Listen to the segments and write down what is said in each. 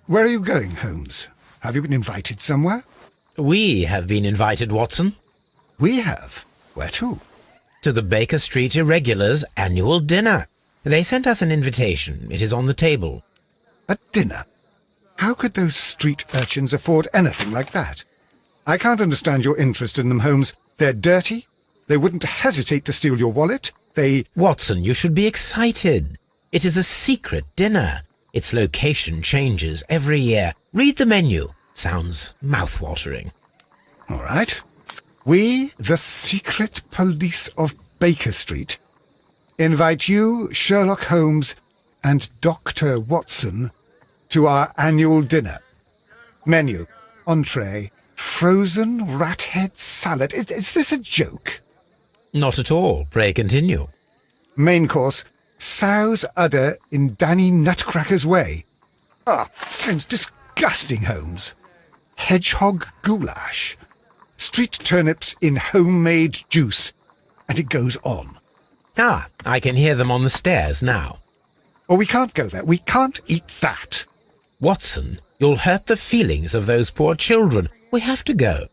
Where are you going, Holmes? Have you been invited somewhere? We have been invited, Watson. We have. Where to? To the Baker Street Irregulars' annual dinner. They sent us an invitation. It is on the table. A dinner? How could those street urchins afford anything like that? I can't understand your interest in them, Holmes. They're dirty. They wouldn't hesitate to steal your wallet. Watson, you should be excited. It is a secret dinner. Its location changes every year. Read the menu. Sounds mouth-watering. All right. We, the secret police of Baker Street, invite you, Sherlock Holmes, and Dr. Watson to our annual dinner. Menu, entree, frozen rat head salad. Is this a joke? Not at all. Pray continue. Main course, sow's udder in Danny Nutcracker's way. Sounds disgusting, Holmes. Hedgehog goulash. Street turnips in homemade juice. And it goes on. I can hear them on the stairs now. Oh, we can't go there. We can't eat that. Watson, you'll hurt the feelings of those poor children. We have to go.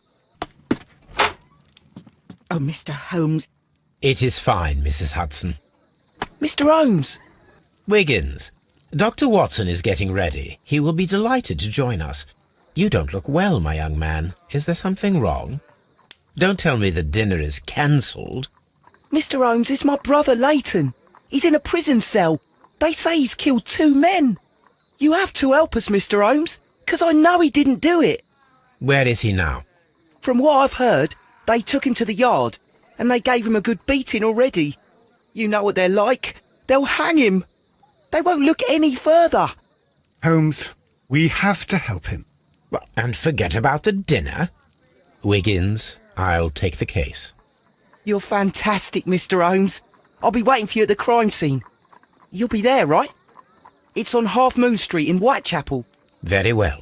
Oh, Mr. Holmes. It is fine, Mrs. Hudson. Mr. Holmes! Wiggins, Dr. Watson is getting ready. He will be delighted to join us. You don't look well, my young man. Is there something wrong? Don't tell me the dinner is cancelled. Mr. Holmes is my brother Leighton. He's in a prison cell. They say he's killed 2 men. You have to help us, Mr. Holmes, 'cause I know he didn't do it. Where is he now? From what I've heard, they took him to the yard, and they gave him a good beating already. You know what they're like. They'll hang him. They won't look any further. Holmes, we have to help him. And forget about the dinner? Wiggins, I'll take the case. You're fantastic, Mr. Holmes. I'll be waiting for you at the crime scene. You'll be there, right? It's on Half Moon Street in Whitechapel. Very well.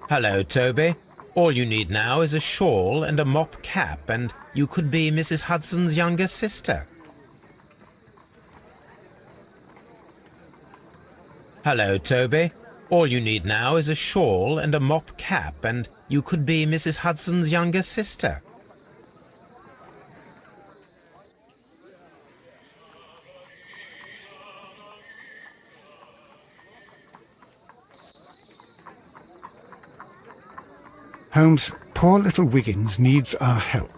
Hello, Toby. All you need now is a shawl and a mop cap, and you could be Mrs. Hudson's younger sister. Hello, Toby. All you need now is a shawl and a mop cap, and you could be Mrs. Hudson's younger sister. Holmes, poor little Wiggins needs our help.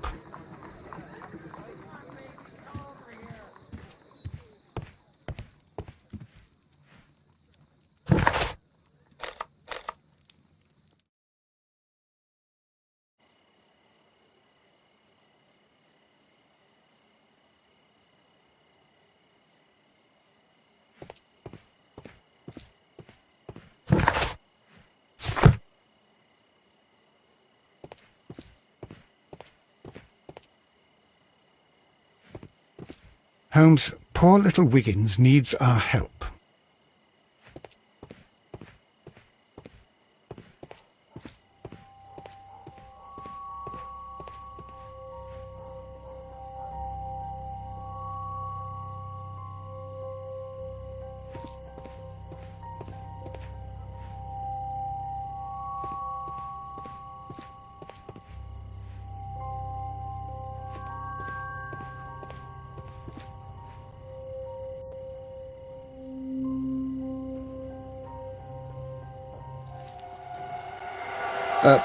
Holmes, poor little Wiggins needs our help.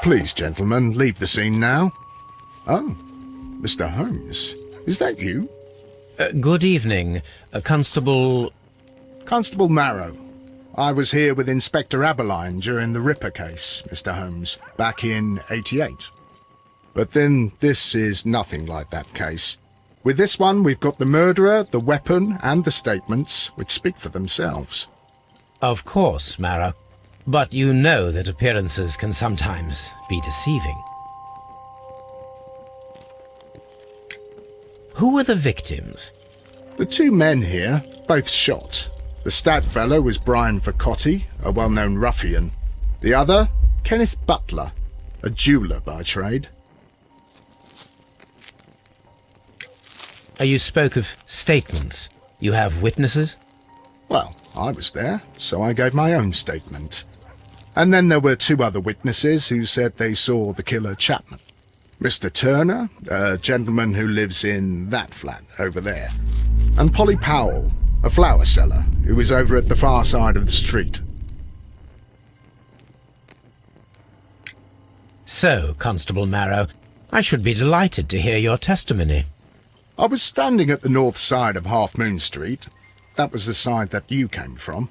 Please, gentlemen, leave the scene now. Oh, Mr. Holmes, is that you? Good evening, Constable... Constable Marrow. I was here with Inspector Aberline during the Ripper case, Mr. Holmes, back in '88. But then this is nothing like that case. With this one, we've got the murderer, the weapon, and the statements, which speak for themselves. Of course, Marrow. But you know that appearances can sometimes be deceiving. Who were the victims? The two men here, both shot. The stout fellow was Brian Vercotti, a well-known ruffian. The other, Kenneth Butler, a jeweller by trade. You spoke of statements. You have witnesses? Well, I was there, so I gave my own statement. And then there were two other witnesses who said they saw the killer Chapman. Mr. Turner, a gentleman who lives in that flat over there, and Polly Powell, a flower seller, who was over at the far side of the street. So, Constable Marrow, I should be delighted to hear your testimony. I was standing at the north side of Half Moon Street. That was the side that you came from.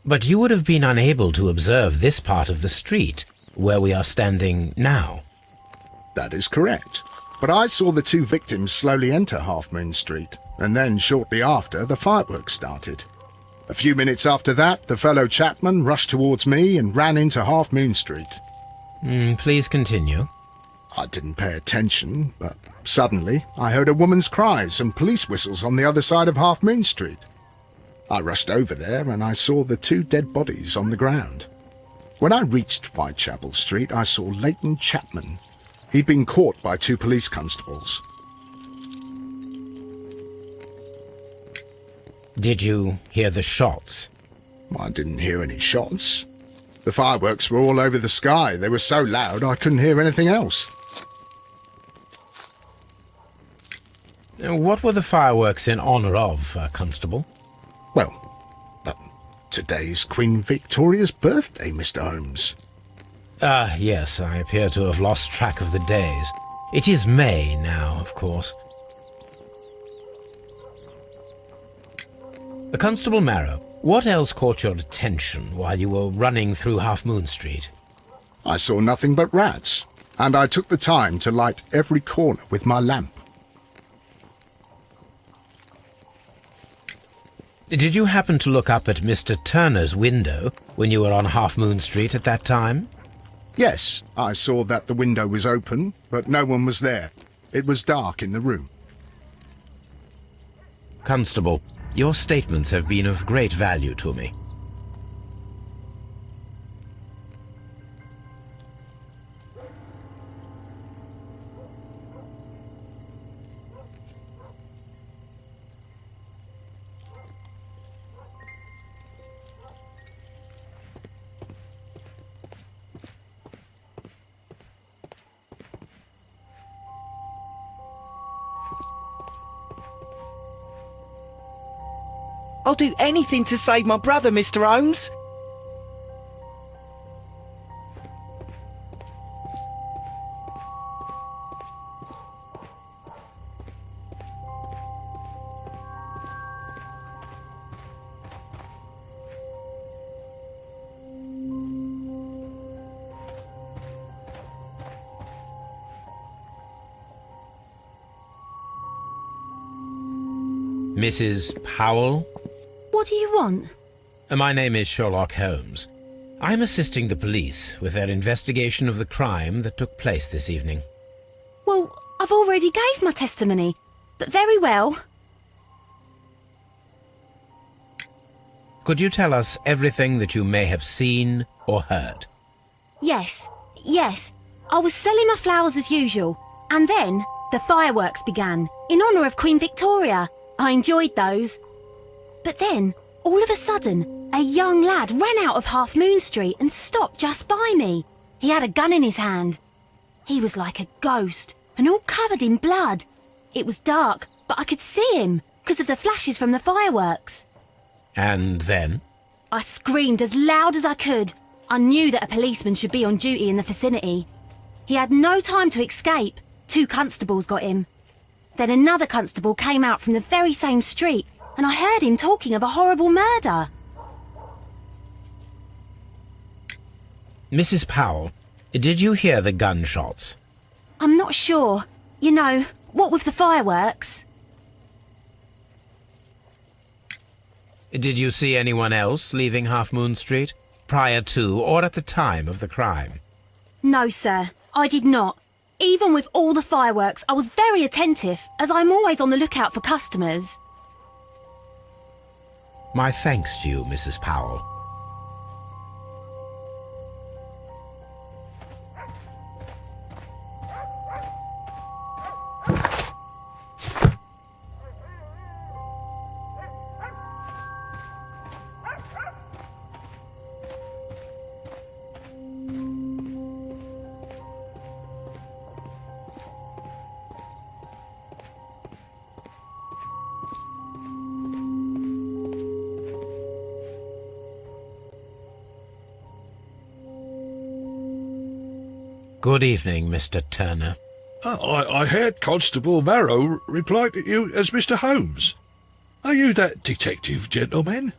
But you would have been unable to observe this part of the street, where we are standing now. That is correct. But I saw the two victims slowly enter Half Moon Street, and then shortly after, the fireworks started. A few minutes after that, the fellow Chapman rushed towards me and ran into Half Moon Street. Please continue. I didn't pay attention, but suddenly I heard a woman's cries and police whistles on the other side of Half Moon Street. I rushed over there and I saw the two dead bodies on the ground. When I reached Whitechapel Street, I saw Leighton Chapman. He'd been caught by two police constables. Did you hear the shots? I didn't hear any shots. The fireworks were all over the sky. They were so loud I couldn't hear anything else. What were the fireworks in honour of, Constable? Well, today's Queen Victoria's birthday, Mr. Holmes. Ah, yes, I appear to have lost track of the days. It is May now, of course. Constable Marrow, what else caught your attention while you were running through Half Moon Street? I saw nothing but rats, and I took the time to light every corner with my lamp. Did you happen to look up at Mr. Turner's window when you were on Half Moon Street at that time? Yes, I saw that the window was open, but no one was there. It was dark in the room. Constable, your statements have been of great value to me. I'll do anything to save my brother, Mr. Holmes. Mrs. Powell? What do you want? My name is Sherlock Holmes. I'm assisting the police with their investigation of the crime that took place this evening. Well, I've already gave my testimony, but very well. Could you tell us everything that you may have seen or heard? Yes. I was selling my flowers as usual, and then the fireworks began, in honour of Queen Victoria. I enjoyed those. But then, all of a sudden, a young lad ran out of Half Moon Street and stopped just by me. He had a gun in his hand. He was like a ghost, and all covered in blood. It was dark, but I could see him, because of the flashes from the fireworks. And then? I screamed as loud as I could. I knew that a policeman should be on duty in the vicinity. He had no time to escape. 2 constables got him. Then another constable came out from the very same street, and I heard him talking of a horrible murder. Mrs. Powell, did you hear the gunshots? I'm not sure. You know, what with the fireworks? Did you see anyone else leaving Half Moon Street, prior to or at the time of the crime? No, sir, I did not. Even with all the fireworks, I was very attentive, as I'm always on the lookout for customers. My thanks to you, Mrs. Powell. Good evening, Mr. Turner. I heard Constable Marrow reply to you as Mr. Holmes. Are you that detective gentleman?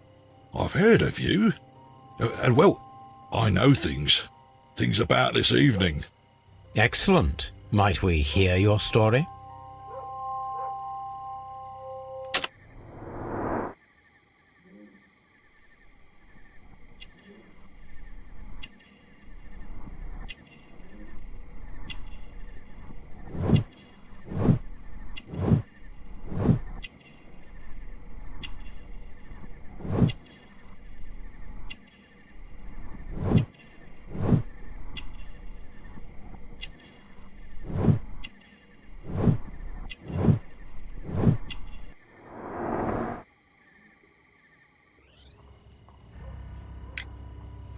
I've heard of you. And well, I know things about this evening. Excellent. Might we hear your story?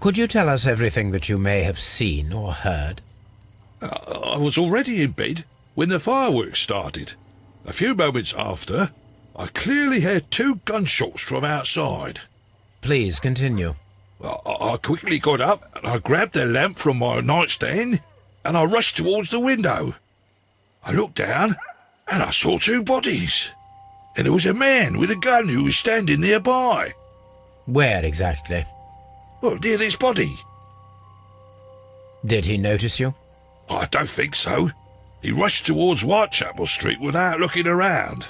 Could you tell us everything that you may have seen or heard? I was already in bed when the fireworks started. A few moments after, I clearly heard 2 gunshots from outside. Please continue. I quickly got up and I grabbed a lamp from my nightstand and I rushed towards the window. I looked down and I saw 2 bodies. And there was a man with a gun who was standing nearby. Where exactly? Well, near this body. Did he notice you? I don't think so. He rushed towards Whitechapel Street without looking around.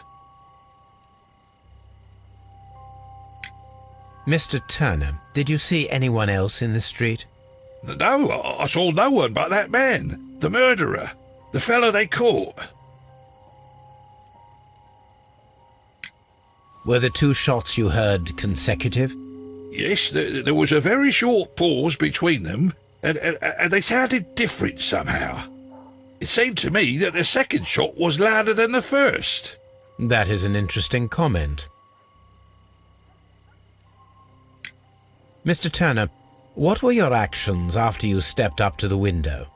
Mr. Turner, did you see anyone else in the street? No, I saw no one but that man, the murderer, the fellow they caught. Were the 2 shots you heard consecutive? Yes, there was a very short pause between them, and they sounded different somehow. It seemed to me that the second shot was louder than the first. That is an interesting comment. Mr. Turner, what were your actions after you stepped up to the window?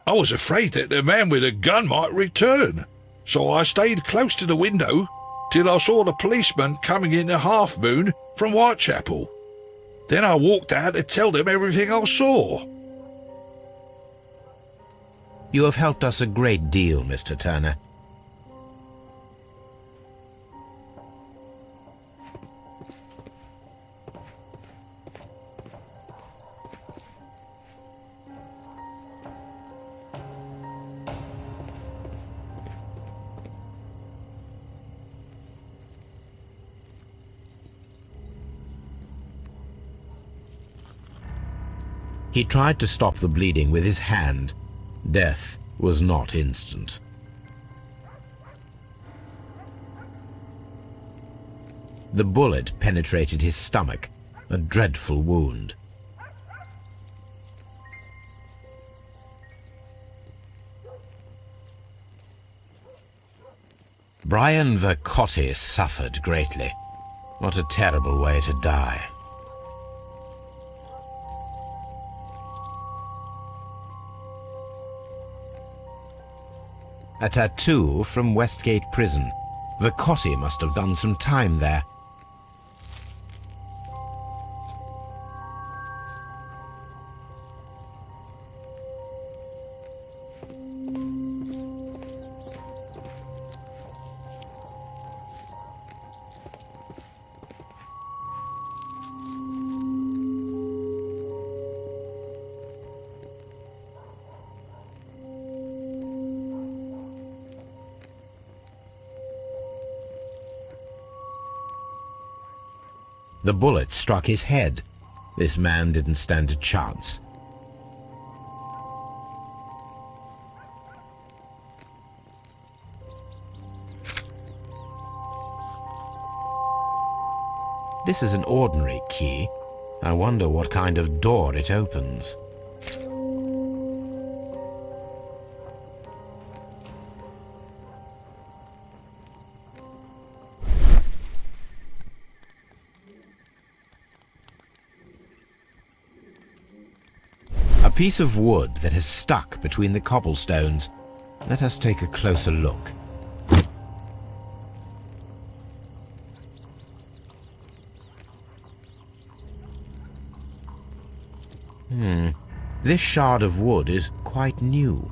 I was afraid that the man with a gun might return, so I stayed close to the window, till I saw the policeman coming in the Half Moon from Whitechapel. Then I walked out to tell them everything I saw. You have helped us a great deal, Mr. Turner. He tried to stop the bleeding with his hand. Death was not instant. The bullet penetrated his stomach, a dreadful wound. Brian Vercotti suffered greatly. What a terrible way to die. A tattoo from Westgate Prison. Vercotti must have done some time there. The bullet struck his head. This man didn't stand a chance. This is an ordinary key. I wonder what kind of door it opens. A piece of wood that has stuck between the cobblestones. Let us take a closer look. This shard of wood is quite new.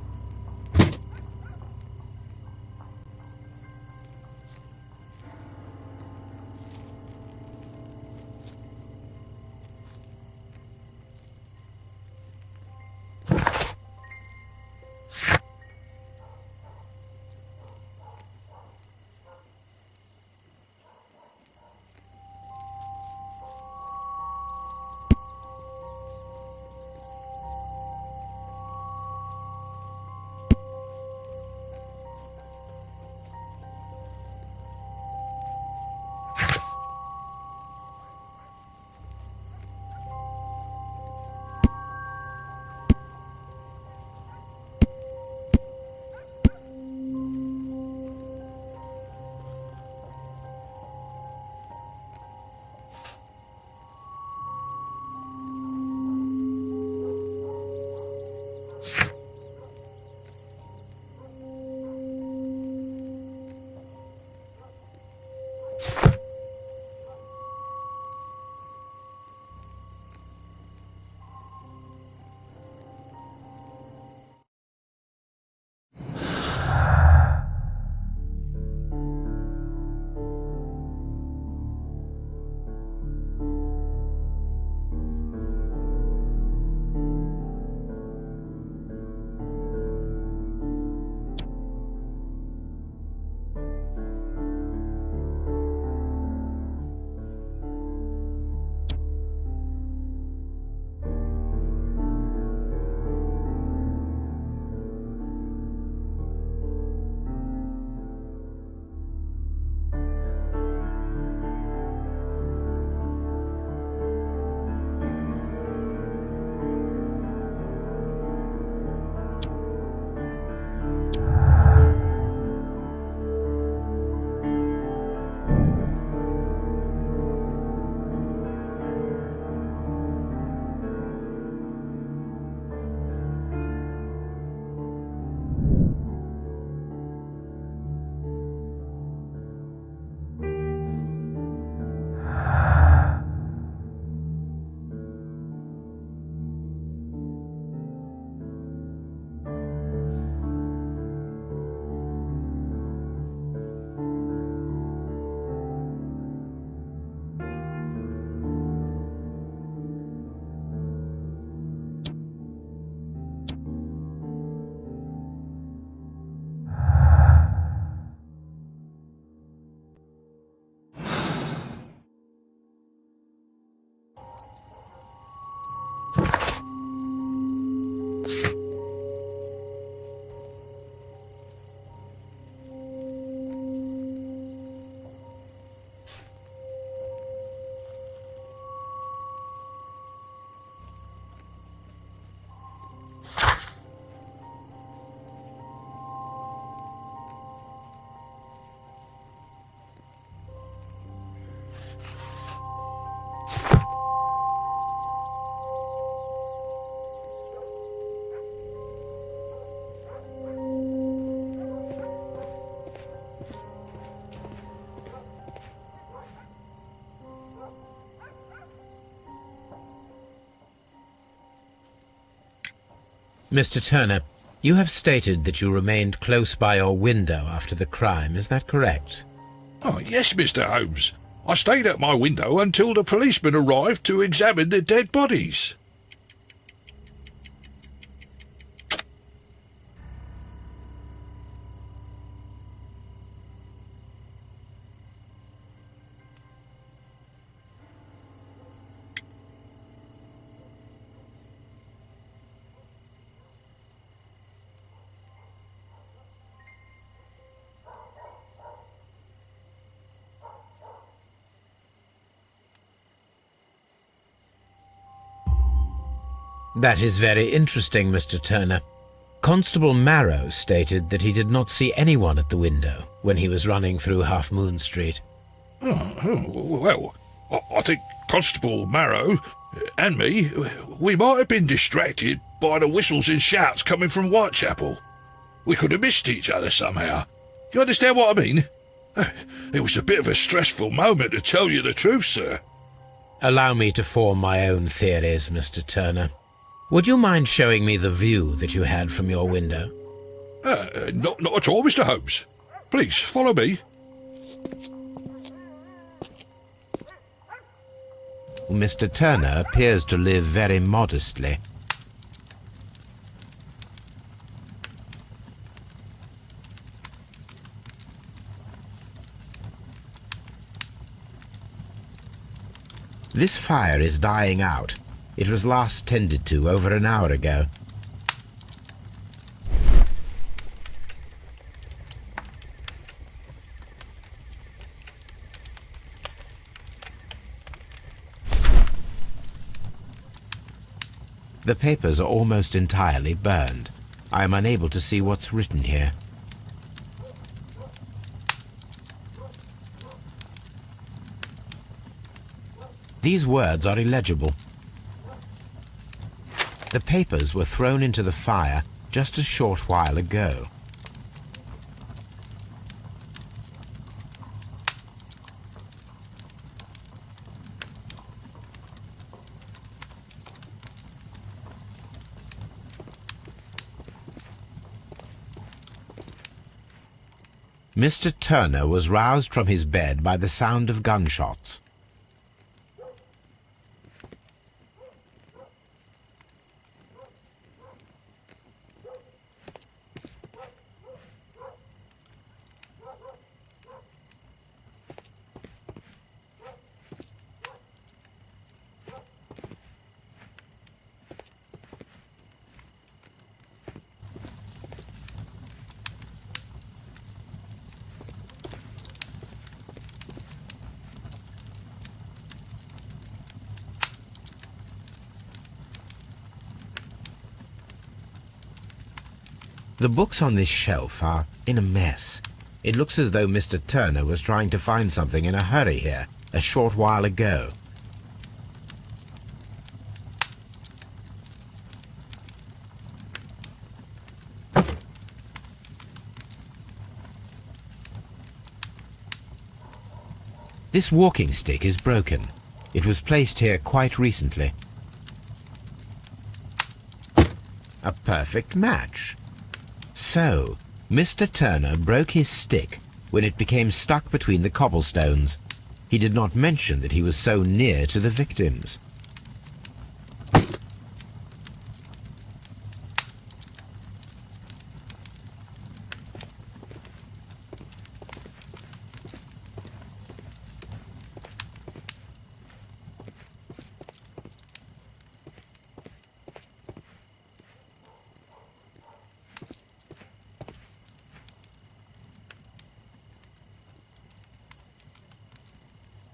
Mr. Turner, you have stated that you remained close by your window after the crime, is that correct? Oh, yes, Mr. Holmes. I stayed at my window until the policeman arrived to examine the dead bodies. That is very interesting, Mr. Turner. Constable Marrow stated that he did not see anyone at the window when he was running through Half Moon Street. Well, I think Constable Marrow and me, we might have been distracted by the whistles and shouts coming from Whitechapel. We could have missed each other somehow. You understand what I mean? It was a bit of a stressful moment, to tell you the truth, sir. Allow me to form my own theories, Mr. Turner. Would you mind showing me the view that you had from your window? Not at all, Mr. Holmes. Please, follow me. Mr. Turner appears to live very modestly. This fire is dying out. It was last tended to over an hour ago. The papers are almost entirely burned. I am unable to see what's written here. These words are illegible. The papers were thrown into the fire just a short while ago. Mr. Turner was roused from his bed by the sound of gunshots. The books on this shelf are in a mess. It looks as though Mr. Turner was trying to find something in a hurry here a short while ago. This walking stick is broken. It was placed here quite recently. A perfect match. So, Mr. Turner broke his stick when it became stuck between the cobblestones. He did not mention that he was so near to the victims.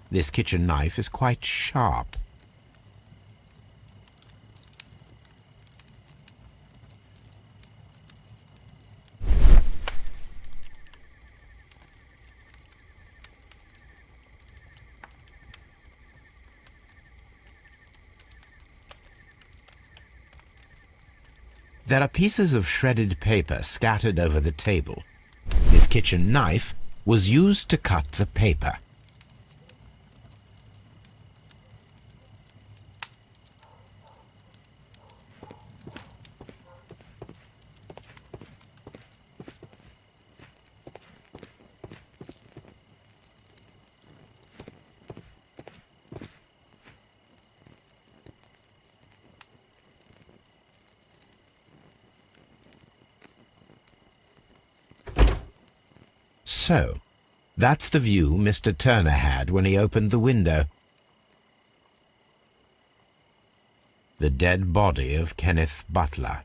This kitchen knife is quite sharp. There are pieces of shredded paper scattered over the table. This kitchen knife was used to cut the paper. so. That's the view Mr. Turner had when he opened the window. The dead body of Kenneth Butler.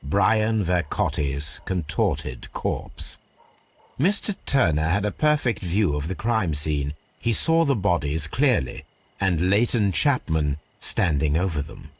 Brian Vercotti's contorted corpse. Mr. Turner had a perfect view of the crime scene. He saw the bodies clearly, and Leighton Chapman standing over them.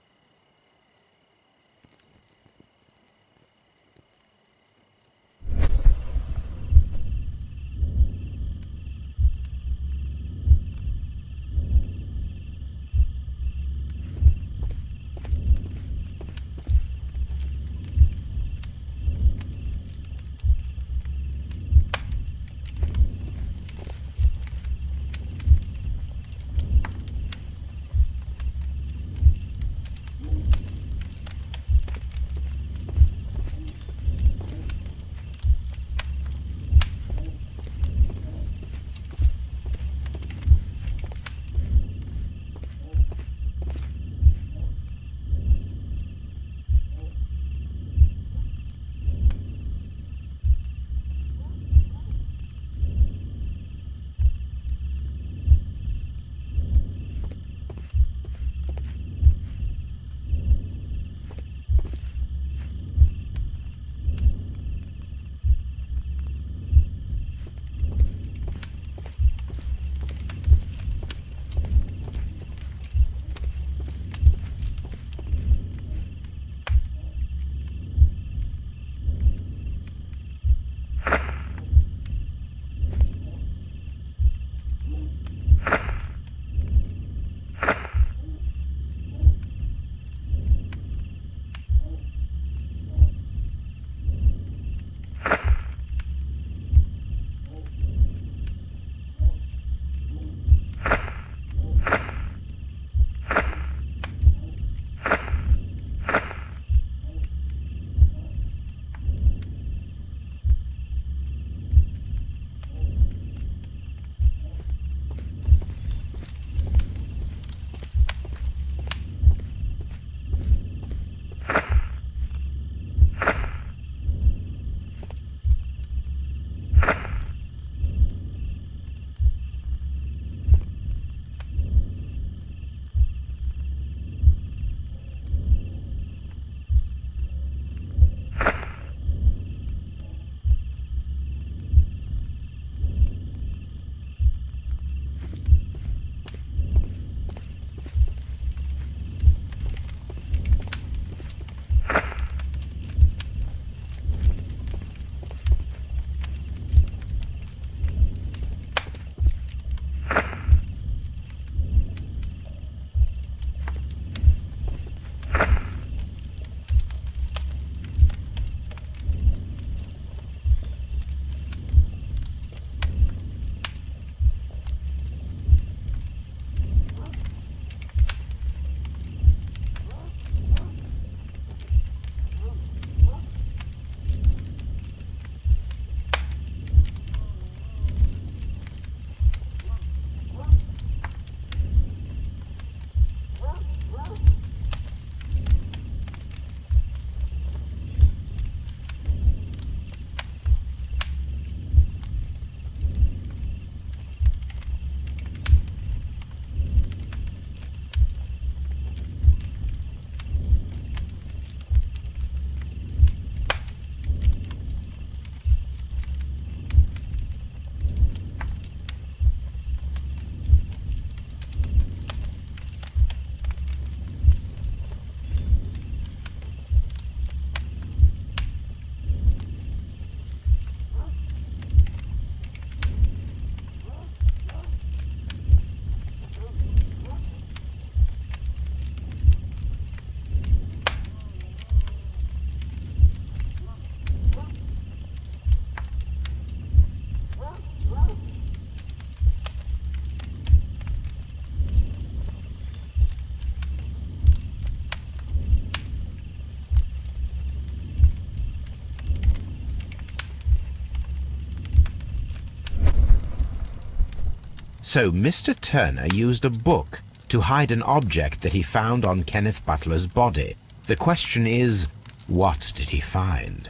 So Mr. Turner used a book to hide an object that he found on Kenneth Butler's body. The question is, What did he find?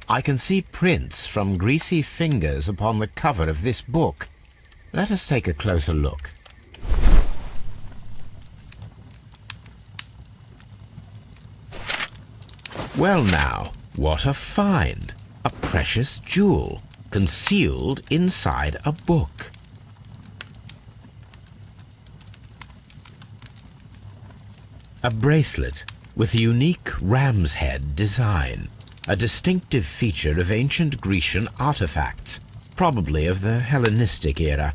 I can see prints from greasy fingers upon the cover of this book. Let us take a closer look. Well now, what a find! A precious jewel, concealed inside a book. A bracelet with a unique ram's head design, a distinctive feature of ancient Grecian artifacts, probably of the Hellenistic era.